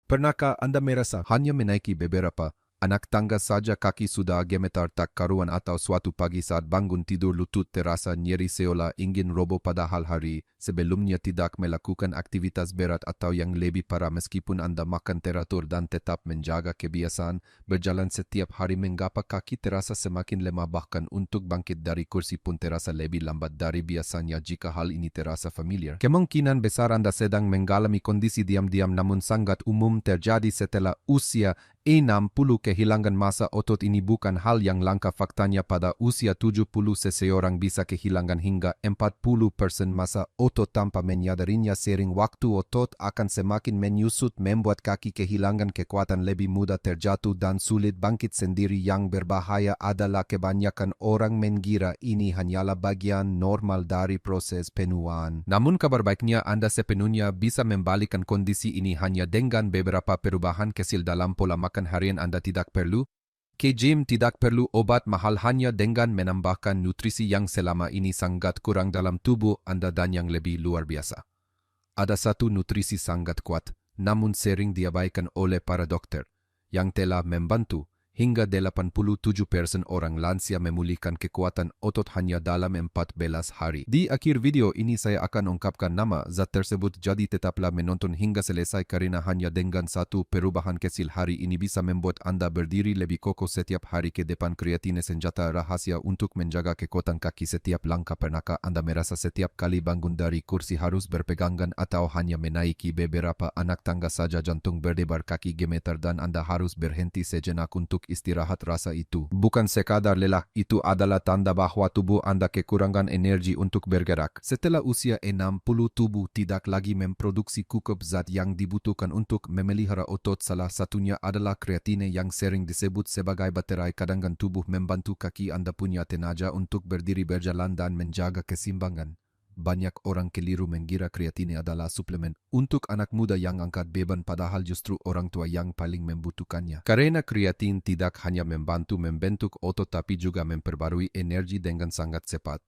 Pernahkah Anda merasa hanya menaiki beberapa anak tangga saja kaki sudah gemetar tak karuan atau suatu pagi saat bangun tidur lutut terasa nyeri seolah ingin roboh padahal hari sebelumnya tidak melakukan aktivitas berat atau yang lebih parah meskipun Anda makan teratur dan tetap menjaga kebiasaan berjalan setiap hari mengapa kaki terasa semakin lemah bahkan untuk bangkit dari kursi pun terasa lebih lambat dari biasanya jika hal ini terasa familiar. Kemungkinan besar Anda sedang mengalami kondisi diam-diam namun sangat umum terjadi setelah usia 60 kehilangan massa otot ini bukan hal yang langka faktanya pada usia 70 seseorang bisa kehilangan hingga 40% massa otot tanpa menyadarinya sering waktu otot akan semakin menyusut membuat kaki kehilangan kekuatan lebih mudah terjatuh dan sulit bangkit sendiri yang berbahaya adalah kebanyakan orang mengira ini hanyalah bagian normal dari proses penuaan. Namun kabar baiknya Anda sepenuhnya bisa membalikkan kondisi ini hanya dengan beberapa perubahan kecil dalam pola makan harian Anda tidak perlu ke gym, tidak perlu obat mahal hanya dengan menambahkan nutrisi yang selama ini sangat kurang dalam tubuh Anda dan yang lebih luar biasa. Ada satu nutrisi sangat kuat, namun sering diabaikan oleh para dokter, yang telah membantu hingga 87% orang lansia memulihkan kekuatan otot hanya dalam 14 hari. Di akhir video ini saya akan ungkapkan nama zat tersebut jadi tetaplah menonton hingga selesai karena hanya dengan satu perubahan kecil hari ini bisa membuat Anda berdiri lebih kokoh setiap hari ke depan. Kreatine senjata rahasia untuk menjaga kekuatan kaki setiap langkah. Pernahkah Anda merasa setiap kali bangun dari kursi harus berpegangan atau hanya menaiki beberapa anak tangga saja jantung berdebar kaki gemetar dan Anda harus berhenti sejenak untuk istirahat? Rasa itu bukan sekadar lelah, itu adalah tanda bahwa tubuh Anda kekurangan energi untuk bergerak. Setelah usia 60 tubuh tidak lagi memproduksi cukup zat yang dibutuhkan untuk memelihara otot. Salah satunya adalah kreatine yang sering disebut sebagai baterai cadangan tubuh membantu kaki Anda punya tenaga untuk berdiri berjalan dan menjaga keseimbangan. Banyak orang keliru mengira kreatine adalah suplemen untuk anak muda yang angkat beban padahal justru orang tua yang paling membutuhkannya. Karena kreatin tidak hanya membantu membentuk otot tapi juga memperbarui energi dengan sangat cepat.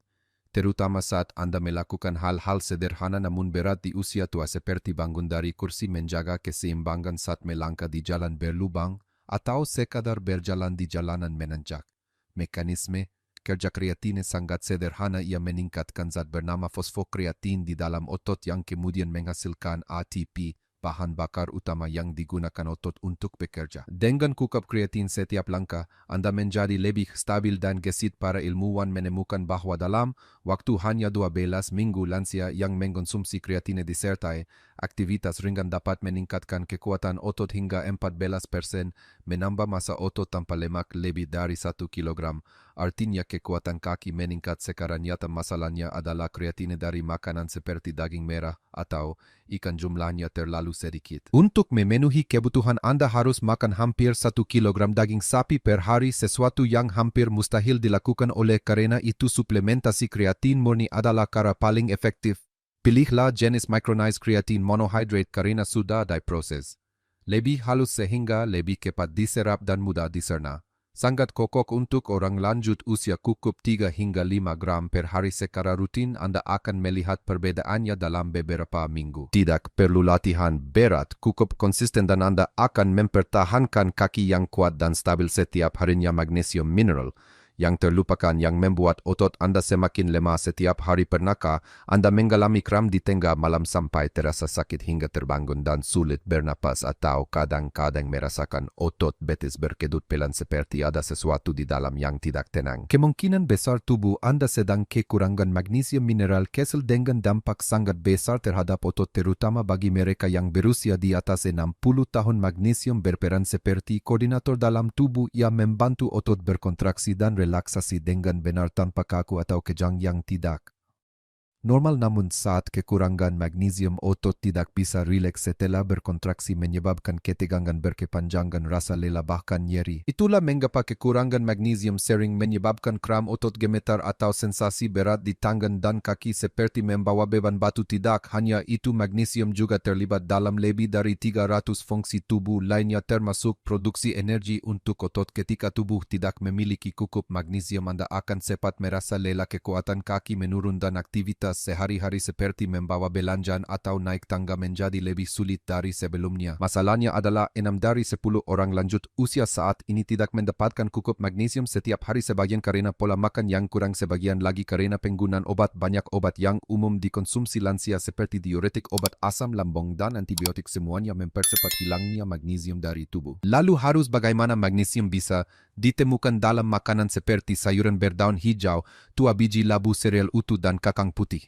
Terutama saat Anda melakukan hal-hal sederhana namun berat di usia tua seperti bangun dari kursi, menjaga keseimbangan saat melangkah di jalan berlubang, atau sekadar berjalan di jalanan menanjak. Mekanisme kerja kreatine sangat sederhana. Ia meningkatkan zat bernama fosfokreatin di dalam otot yang kemudian menghasilkan ATP, bahan bakar utama yang digunakan otot untuk bekerja. Dengan cukup kreatin setiap langkah, Anda menjadi lebih stabil dan gesit. Para ilmuwan menemukan bahwa dalam waktu hanya 12 minggu lansia yang mengkonsumsi kreatine disertai aktivitas ringan dapat meningkatkan kekuatan otot hingga 14%, menambah massa otot tanpa lemak lebih dari 1 kilogram. Artinya kekuatan kaki meningkat sekarang. Nyata masalahnya adalah kreatine dari makanan seperti daging merah atau ikan jumlahnya terlalu sedikit. Untuk memenuhi kebutuhan Anda harus makan hampir 1 kilogram daging sapi per hari, sesuatu yang hampir mustahil dilakukan. Oleh karena itu suplementasi kreatin murni adalah cara paling efektif. Pilihlah jenis micronized creatine monohydrate karena sudah diproses lebih halus sehingga lebih cepat diserap dan mudah dicerna. Sangat kokok untuk orang lanjut usia, cukup 3 hingga 5 gram per hari secara rutin. Anda akan melihat perbedaannya dalam beberapa minggu. Tidak perlu latihan berat, cukup konsisten dan Anda akan mempertahankan kaki yang kuat dan stabil setiap harinya. Magnesium mineral yang terlupakan yang membuat otot Anda semakin lemah setiap hari. Pernahkah Anda mengalami kram di tengah malam sampai terasa sakit hingga terbangun dan sulit bernapas, atau kadang-kadang merasakan otot betis berkedut pelan seperti ada sesuatu di dalam yang tidak tenang? Kemungkinan besar tubuh Anda sedang kekurangan magnesium mineral kecil dengan dampak sangat besar terhadap otot, terutama bagi mereka yang berusia di atas 60 tahun. Magnesium berperan seperti koordinator dalam tubuh. Ia membantu otot berkontraksi dan relaksasi dengan benar tanpa kaku atau kejang yang tidak normal. Namun saat kekurangan magnesium, otot tidak bisa rileks setelah berkontraksi menyebabkan ketegangan berkepanjangan, rasa lelah bahkan nyeri. Itulah mengapa kekurangan magnesium sering menyebabkan kram otot, gemetar atau sensasi berat di tangan dan kaki seperti membawa beban batu. Tidak hanya itu, magnesium juga terlibat dalam lebih dari 300 fungsi tubuh lainnya termasuk produksi energi untuk otot. Ketika tubuh tidak memiliki cukup magnesium, Anda akan cepat merasa lelah, kekuatan kaki menurun dan aktivitas aktivitas sehari-hari seperti membawa belanjaan atau naik tangga menjadi lebih sulit dari sebelumnya. Masalahnya adalah 6 dari 10 orang lanjut usia saat ini tidak mendapatkan cukup magnesium setiap hari, sebagian karena pola makan yang kurang, sebagian lagi karena penggunaan obat. Banyak obat yang umum dikonsumsi lansia seperti diuretik, obat asam lambung, dan antibiotik semuanya mempercepat hilangnya magnesium dari tubuh. Lalu harus bagaimana magnesium bisa ditemukan dalam makanan seperti sayuran berdaun hijau, tua biji labu, sereal utuh, dan kacang putih.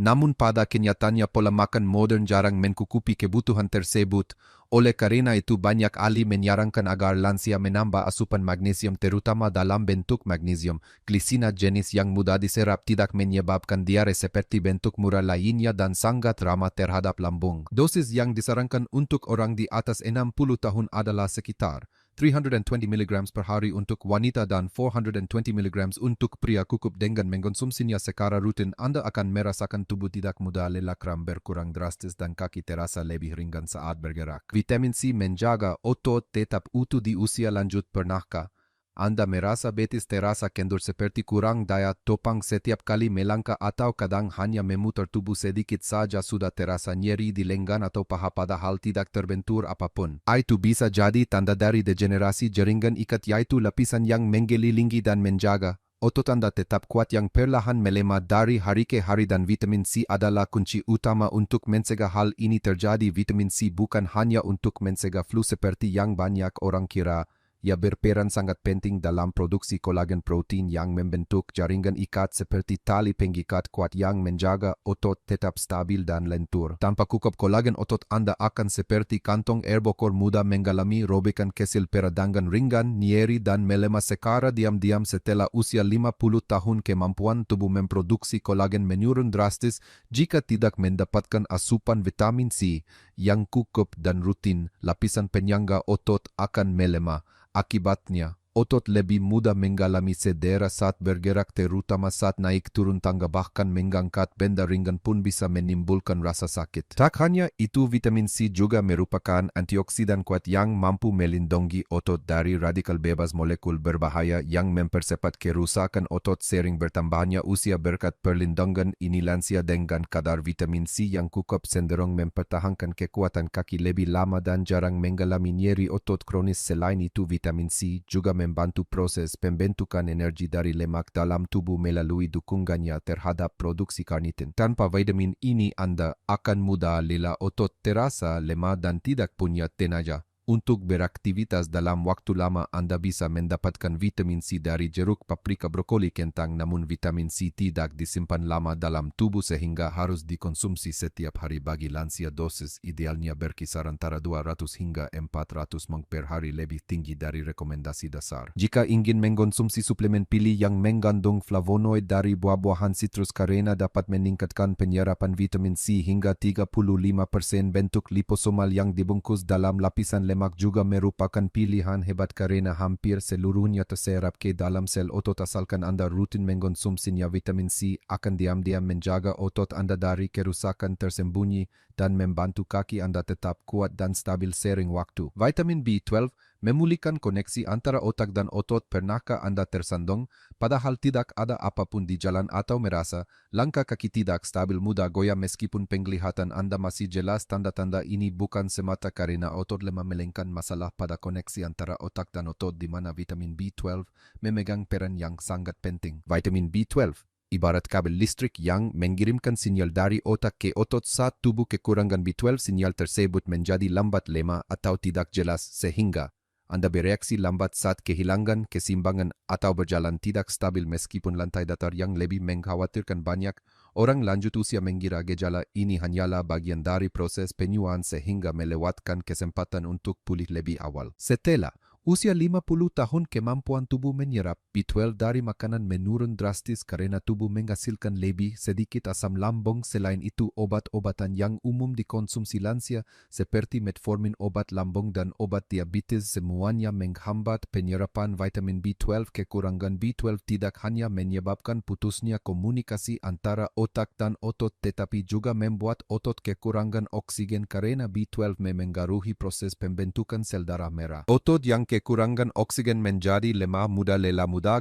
Namun pada kenyataannya pola makan modern jarang mencukupi kebutuhan tersebut. Oleh karena itu banyak ahli menyarankan agar lansia menambah asupan magnesium, terutama dalam bentuk magnesium glisina jenis yang mudah diserap, tidak menyebabkan diare seperti bentuk murah lainnya, dan sangat ramah terhadap lambung. Dosis yang disarankan untuk orang di atas 60 tahun adalah sekitar 320 mg per hari untuk wanita dan 420 mg untuk pria. Cukup dengan mengkonsumsinya secara rutin, Anda akan merasakan tubuh tidak mudah lelah, kram berkurang drastis, dan kaki terasa lebih ringan saat bergerak. Vitamin C menjaga otot tetap utuh di usia lanjut. Pernahkah Anda merasa betis terasa kendur seperti kurang daya topang setiap kali melangkah, atau kadang hanya memutar tubuh sedikit saja sudah terasa nyeri di lengan atau paha padahal tidak terbentur apapun? Itu bisa jadi tanda dari degenerasi jaringan ikat, yaitu lapisan yang mengelilingi dan menjaga otot Anda tetap kuat yang perlahan melemah dari hari ke hari, dan vitamin C adalah kunci utama untuk mencegah hal ini terjadi. Vitamin C bukan hanya untuk mencegah flu seperti yang banyak orang kira. Ia berperan sangat penting dalam produksi kolagen, protein yang membentuk jaringan ikat seperti tali pengikat kuat yang menjaga otot tetap stabil dan lentur. Tanpa cukup kolagen, otot Anda akan seperti kantong erbokor, mudah mengalami robekan, kesel, peradangan ringan, nyeri, dan melemah secara diam-diam. Setelah usia 50 tahun, kemampuan tubuh memproduksi kolagen menurun drastis. Jika tidak mendapatkan asupan vitamin C yang cukup dan rutin, lapisan penyangga otot akan melemah. Akibatnya, otot lebih mudah mengalami cedera saat bergerak, terutama saat naik turun tangga, bahkan mengangkat benda ringan pun bisa menimbulkan rasa sakit. Tak hanya itu, vitamin C juga merupakan antioksidan kuat yang mampu melindungi otot dari radikal bebas, molekul berbahaya yang mempercepat kerusakan otot. Sering bertambahnya usia berkat perlindungan ini, lansia dengan kadar vitamin C yang cukup cenderung mempertahankan kekuatan kaki lebih lama dan jarang mengalami nyeri otot kronis. Selain itu, vitamin C juga membantu proses pembentukan energi dari lemak dalam tubuh melalui dukungannya terhadap produksi karnitin. Tanpa vitamin ini, Anda akan mudah lelah, otot terasa lemah, dan tidak punya tenaga untuk beraktivitas dalam waktu lama. Anda bisa mendapatkan vitamin C dari jeruk, paprika, brokoli, kentang, namun vitamin C tidak disimpan lama dalam tubuh sehingga harus dikonsumsi setiap hari. Bagi lansia, dosis idealnya berkisar antara 200 hingga 400 mg per hari, lebih tinggi dari rekomendasi dasar. Jika ingin mengkonsumsi suplemen, pilih yang mengandung flavonoid dari buah-buahan sitrus karena dapat meningkatkan penyerapan vitamin C hingga 35%. Bentuk liposomal yang dibungkus dalam lapisan lemak juga merupakan pilihan hebat karena hampir seluruhnya terserap ke dalam sel otot. Asalkan Anda rutin mengkonsumsinya, vitamin C akan diam-diam menjaga otot Anda dari kerusakan tersembunyi dan membantu kaki Anda tetap kuat dan stabil seiring waktu. Vitamin B12 memulihkan koneksi antara otak dan otot. Pernahkah Anda tersandung padahal tidak ada apapun di jalan, atau merasa langkah kaki tidak stabil, mudah goyah meskipun penglihatan Anda masih jelas? Tanda-tanda ini bukan semata karena otot lemah, melainkan masalah pada koneksi antara otak dan otot, di mana vitamin B12 memegang peran yang sangat penting. Vitamin B12 ibarat kabel listrik yang mengirimkan sinyal dari otak ke otot. Saat tubuh kekurangan B12, sinyal tersebut menjadi lambat, lemah, atau tidak jelas, sehingga Anda bereaksi lambat saat kehilangan keseimbangan atau berjalan tidak stabil. Meskipun lantai datar yang lebih mengkhawatirkan, banyak orang lanjut usia mengira gejala ini hanyalah bagian dari proses penyembuhan sehingga melewatkan kesempatan untuk pulih lebih awal. Setelah usia 50 tahun, kemampuan tubuh menyerap B12 dari makanan menurun drastis karena tubuh menghasilkan lebih sedikit asam lambung. Selain itu, obat-obatan yang umum dikonsumsi lansia seperti metformin, obat lambung, dan obat diabetes semuanya menghambat penyerapan vitamin B12. Kekurangan B12 tidak hanya menyebabkan putusnya komunikasi antara otak dan otot, tetapi juga membuat otot kekurangan oksigen karena B12 memengaruhi proses pembentukan sel darah merah. Otot yang kekurangan oksigen menjadi lemah muda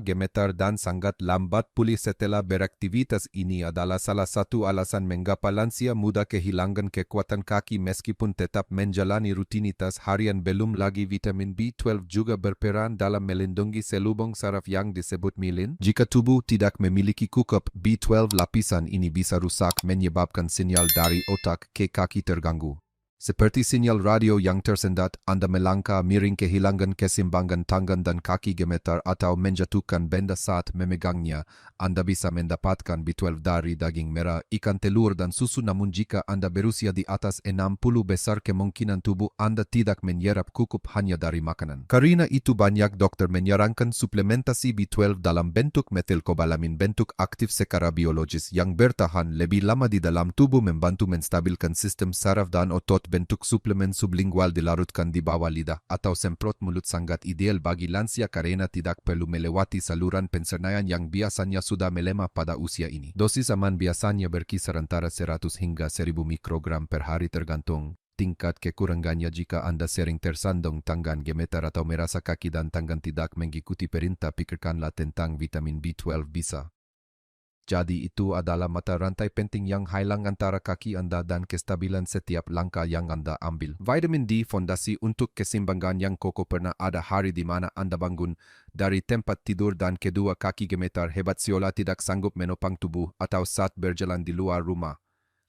gemetar dan sangat lambat pulih setelah beraktivitas. Ini adalah salah satu alasan mengapa lansia muda kehilangan kekuatan kaki meskipun tetap menjalani rutinitas harian. Belum lagi vitamin B12 juga berperan dalam melindungi selubung saraf yang disebut myelin. Jika tubuh tidak memiliki cukup B12, lapisan ini bisa rusak menyebabkan sinyal dari otak ke kaki terganggu. Seperti sinyal radio yang tersendat, Anda melangkah miring, kehilangan keseimbangan tangan dan kaki gemetar atau menjatuhkan benda saat memegangnya. Anda bisa mendapatkan B12 dari daging merah, ikan, telur, dan susu. Namun jika Anda berusia di atas 60, besar kemungkinan tubuh Anda tidak menyerap cukup hanya dari makanan. Karena itu banyak dokter menyarankan suplementasi B12 dalam bentuk metilkobalamin, bentuk aktif secara biologis yang bertahan lebih lama di dalam tubuh, membantu menstabilkan sistem saraf dan otot. Bentuk suplemen sublingual dilarutkan di bawah lidah atau semprot mulut sangat ideal bagi lansia karena tidak perlu melewati saluran pencernaan yang biasanya sudah melemah pada usia ini. Dosis aman biasanya berkisar antara 100 hingga 1000 mikrogram per hari tergantung tingkat kekurangannya. Jika Anda sering tersandung tangan gemetar atau merasa kaki dan tangan tidak mengikuti perintah, pikirkanlah tentang vitamin B12 bisa jadi itu adalah mata rantai penting yang hilang antara kaki Anda dan kestabilan setiap langkah yang Anda ambil. Vitamin D, fondasi untuk keseimbangan yang kokoh. Pernah ada hari di mana Anda bangun dari tempat tidur dan kedua kaki gemetar hebat seolah tidak sanggup menopang tubuh, atau saat berjalan di luar rumah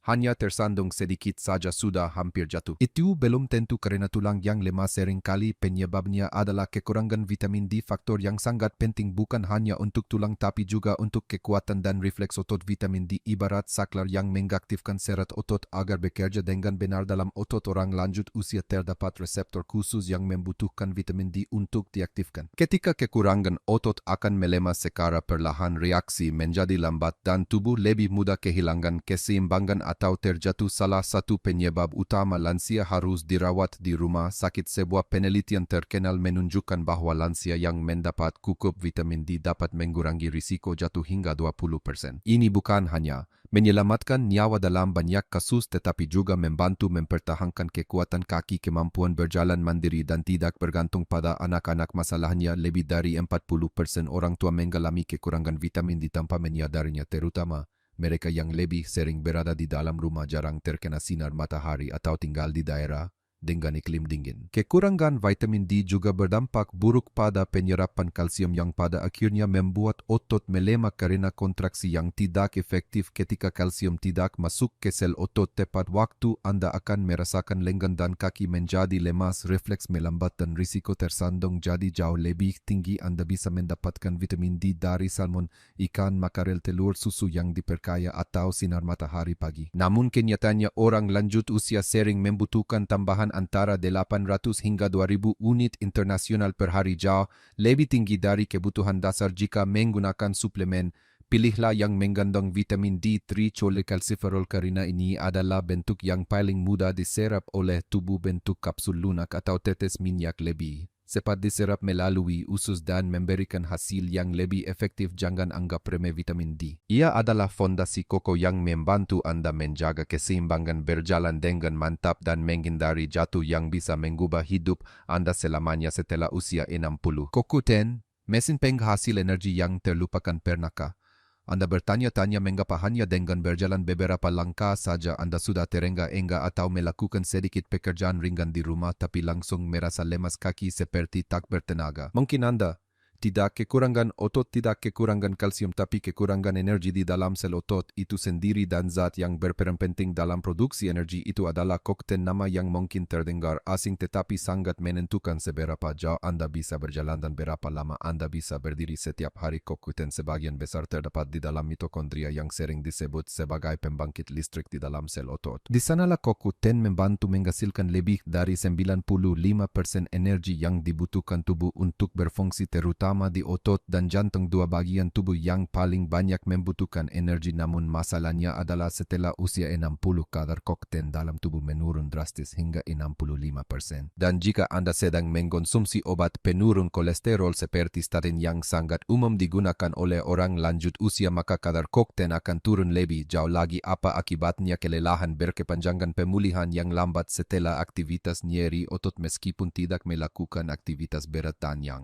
hanya tersandung sedikit saja sudah hampir jatuh. Itu belum tentu karena tulang yang lemah. Seringkali penyebabnya adalah kekurangan vitamin D, faktor yang sangat penting bukan hanya untuk tulang tapi juga untuk kekuatan dan refleks otot. Vitamin D ibarat saklar yang mengaktifkan serat otot agar bekerja dengan benar dalam otot. Orang lanjut usia terdapat reseptor khusus yang membutuhkan vitamin D untuk diaktifkan. Ketika kekurangan, otot akan melemah secara perlahan, reaksi menjadi lambat dan tubuh lebih mudah kehilangan keseimbangan atau terjatuh. Salah satu penyebab utama lansia harus dirawat di rumah sakit. Sebuah penelitian terkenal menunjukkan bahwa lansia yang mendapat cukup vitamin D dapat mengurangi risiko jatuh hingga 20%. Ini bukan hanya menyelamatkan nyawa dalam banyak kasus, tetapi juga membantu mempertahankan kekuatan kaki, kemampuan berjalan mandiri, dan tidak bergantung pada anak-anak. Masalahnya, lebih dari 40% orang tua mengalami kekurangan vitamin D tanpa menyadarinya, terutama mereka yang lebih sering berada di dalam rumah, jarang terkena sinar matahari, atau tinggal di daerah dengan iklim dingin. Kekurangan vitamin D juga berdampak buruk pada penyerapan kalsium yang pada akhirnya membuat otot melemah karena kontraksi yang tidak efektif. Ketika kalsium tidak masuk ke sel otot tepat waktu, Anda akan merasakan lengan dan kaki menjadi lemas, refleks melambat, dan risiko tersandung jadi jauh lebih tinggi. Anda bisa mendapatkan vitamin D dari salmon, ikan, makarel, telur, susu yang diperkaya, atau sinar matahari pagi. Namun kenyataannya orang lanjut usia sering membutuhkan tambahan antara 800 hingga 2000 unit internasional per hari, jauh lebih tinggi dari kebutuhan dasar. Jika menggunakan suplemen, pilihlah yang mengandung vitamin D3 cholecalciferol karena ini adalah bentuk yang paling mudah diserap oleh tubuh. Bentuk kapsul lunak atau tetes minyak lebih cepat diserap melalui usus dan memberikan hasil yang lebih efektif. Jangan anggap remeh vitamin D. Ia adalah fondasi kokoh yang membantu Anda menjaga keseimbangan, berjalan dengan mantap, dan menghindari jatuh yang bisa mengubah hidup Anda selamanya setelah usia 60. CoQ10, mesin penghasil energi yang terlupakan. Pernahkah Anda bertanya-tanya mengapa hanya dengan berjalan beberapa langkah saja Anda sudah terengah-engah, atau melakukan sedikit pekerjaan ringan di rumah tapi langsung merasa lemas, kaki seperti tak bertenaga? Mungkin Anda tidak kekurangan otot, tidak kekurangan kalsium, tapi kekurangan energi di dalam sel otot itu sendiri, dan zat yang berperan penting dalam produksi energi itu adalah CoQ10, nama yang mungkin terdengar asing tetapi sangat menentukan seberapa jauh Anda bisa berjalan dan berapa lama Anda bisa berdiri setiap hari. CoQ10 sebagian besar terdapat di dalam mitokondria yang sering disebut sebagai pembangkit listrik di dalam sel otot. Di sanalah CoQ10 membantu menghasilkan lebih dari 95% energi yang dibutuhkan tubuh untuk berfungsi, terutama terutama di otot dan jantung, dua bagian tubuh yang paling banyak membutuhkan energi. Namun masalahnya adalah setelah usia 60 kadar kokten dalam tubuh menurun drastis hingga 65%. Dan jika Anda sedang mengkonsumsi obat penurun kolesterol seperti statin yang sangat umum digunakan oleh orang lanjut usia, maka kadar kokten akan turun lebih jauh lagi. Apa akibatnya? Kelelahan berkepanjangan, pemulihan yang lambat setelah aktivitas, nyeri otot meskipun tidak melakukan aktivitas berat, dan yang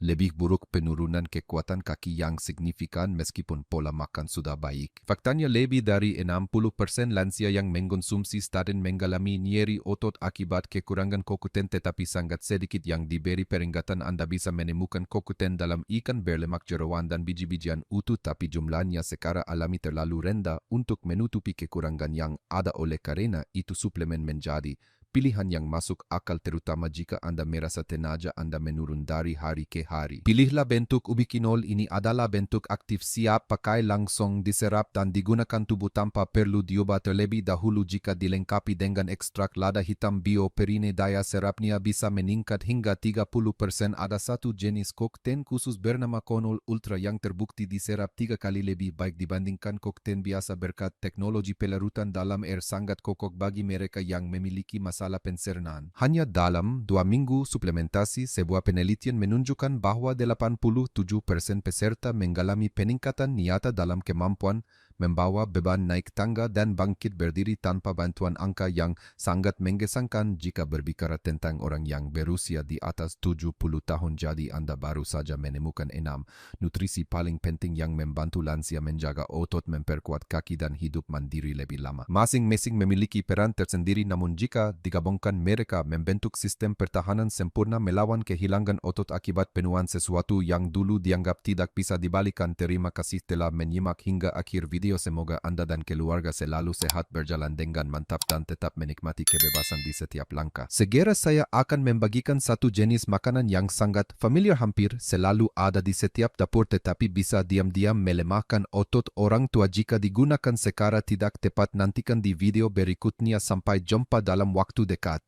lebih buruk, penurunan kekuatan kaki yang signifikan meskipun pola makan sudah baik. Faktanya lebih dari 60% lansia yang mengkonsumsi statin mengalami nyeri otot akibat kekurangan kokuten, tetapi sangat sedikit yang diberi peringatan. Anda bisa menemukan kokuten dalam ikan berlemak, jeroan, dan biji-bijian utuh, tapi jumlahnya secara alami terlalu rendah untuk menutupi kekurangan yang ada. Oleh karena itu, suplemen menjadi pilihan yang masuk akal, terutama jika Anda merasa tenaga Anda menurun dari hari ke hari. Pilihlah bentuk ubiquinol. Ini adalah bentuk aktif, siap pakai, langsung diserap dan digunakan tubuh tanpa perlu diobat terlebih dahulu. Jika dilengkapi dengan ekstrak lada hitam bioperine, daya serapnya bisa meningkat hingga 30%. Ada satu jenis kokten khusus bernama Konol Ultra yang terbukti diserap 3 kali lebih baik dibandingkan kokten biasa berkat teknologi pelarutan dalam air sangat kokoh bagi mereka yang memiliki masalah pencernaan. Hanya dalam 2 minggu suplementasi, sebuah penelitian menunjukkan bahwa 87% peserta mengalami peningkatan nyata dalam kemampuan membawa beban, naik tangga, dan bangkit berdiri tanpa bantuan, angka yang sangat menggesankan jika berbicara tentang orang yang berusia di atas 70 tahun. Jadi Anda baru saja menemukan 6 nutrisi paling penting yang membantu lansia menjaga otot, memperkuat kaki, dan hidup mandiri lebih lama. Masing-masing memiliki peran tersendiri, namun jika digabungkan mereka membentuk sistem pertahanan sempurna melawan kehilangan otot akibat penuaan, sesuatu yang dulu dianggap tidak bisa dibalikan. Terima kasih telah menyimak hingga akhir video. Semoga Anda dan keluarga selalu sehat, berjalan dengan mantap, dan tetap menikmati kebebasan di setiap langkah. Segera saya akan membagikan satu jenis makanan yang sangat familiar, hampir selalu ada di setiap dapur, tetapi bisa diam-diam melemahkan otot orang tua jika digunakan secara tidak tepat. Nantikan di video berikutnya. Sampai jumpa dalam waktu dekat.